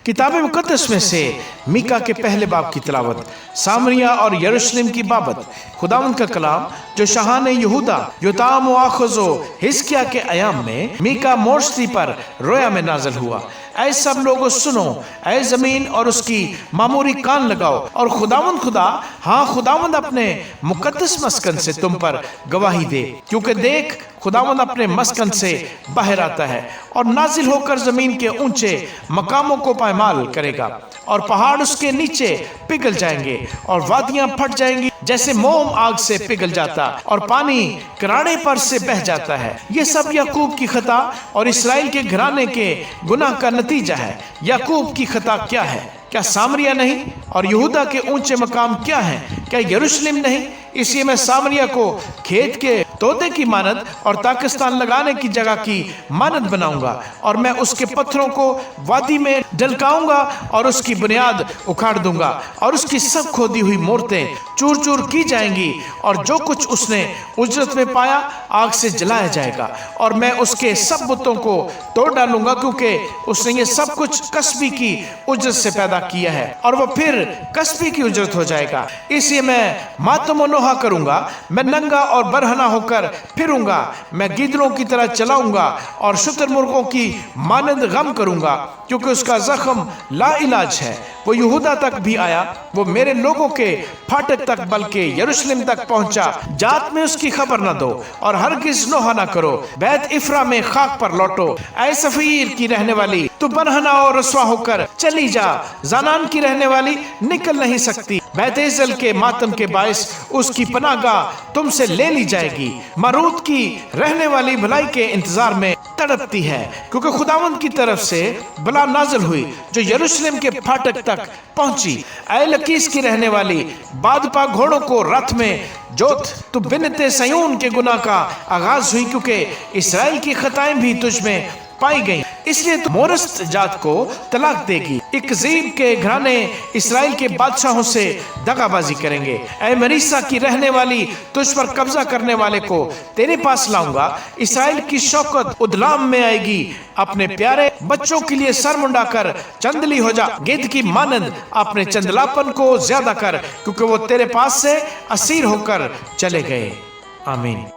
किताब मुकद्दस में से मीका के पहले बाब की तिलावत। सामरिया और यरूशलेम की बाबत खुदावंद का कलाम जो शाहान यहूदा योताम व आखज़ो हिजकिय्याह के अयाम में मीका मोर्शी पर रोया में नाज़िल हुआ। ऐ सब लोगों सुनो, ऐ ज़मीन और उसकी मामूरी कान लगाओ, और खुदावंद खुदा, हाँ खुदावंद अपने मुकद्दस मस्कन से तुम पर गवाही दे, क्योंकि देख खुदावंद अपने मस्कन से बाहर आता है और नाजिल होकर ज़मीन के ऊंचे मकामों को पायमाल करेगा, और पहाड़ उसके नीचे पिघल जाएंगे और वादियां फट जाएंगी जैसे मोम आग से पिघल जाता और पानी कराड़े पर से बह जाता है। ये सब याकूब की खता और इसराइल के घराने के गुनाह का नतीजा है। याकूब की खता क्या है? क्या सामरिया नहीं? और यहूदा के ऊंचे मकाम क्या हैं? क्या यरूशलेम नहीं? इसलिए मैं सामरिया को खेत के तोते की मानद और ताकिस्तान लगाने की जगह की मानद बनाऊंगा, और मैं उसके पत्थरों को वादी में ढलकाऊंगा और उसकी बुनियाद उखाड़ दूंगा, और उसकी सब खोदी हुई मूर्तें चूर चूर की जाएंगी, और जो कुछ उसने उजरत में पाया आग से जलाया जाएगा, और मैं उसके सब बुतों को तोड़ डालूंगा, क्योंकि उसने ये सब कुछ कसबी की उजरत से पैदा किया है, और वह फिर कसबी की उजरत हो जाएगा। इसलिए मैं मातम नोहा करूंगा, मैं नंगा और बरहना होकर फिरूंगा, मैं गिदड़ों की तरह चलाऊंगा और शुतुरमुर्गों की मानंद गम करूंगा, क्योंकि उसका जख्म ला इलाज है। वो यहूदा तक भी आया, वो मेरे लोगों के फाटक तक बल्कि यरूशलेम तक पहुंचा। जात में उसकी खबर न दो और हरगिज नोहा न करो। बैत इफ्रा में खाक पर लौटो। ऐ सफीर की रहने वाली, तू बरहना और रसवा होकर चली जा। जानान की रहने वाली निकल नहीं सकती। बैतेजल के मातम के बायस उसकी पनाहगाह तुमसे ले ली जाएगी। मरूद की रहने वाली भलाई के इंतजार में तड़पती है, क्योंकि खुदावंद की तरफ से बला नाज़िल हुई जो यरूशलेम के फाटक तक पहुंची। ऐ लकीस की रहने वाली, बादपा घोड़ों को रथ में जोत, तू बिनते सयून के गुनाह का आगाज हुई, क्योंकि इसराइल की खताएं भी तुझ में पाई गई, इसलिए तू मोरस्त जात को तलाक देगी। इकजीब के घराने इसराइल के बादशाहों से दगाबाजी करेंगे। ऐ मरीसा की रहने वाली, तुझ पर कब्जा करने वाले को तेरे पास लाऊंगा। इसराइल की शौकत उदलाम में आएगी। अपने प्यारे बच्चों के लिए सर मुंडाकर चंदली हो जा। गिद्ध की मानंद अपने चंदलापन को ज्यादा कर, क्योंकि वो तेरे पास से असीर होकर चले गए। आमीन।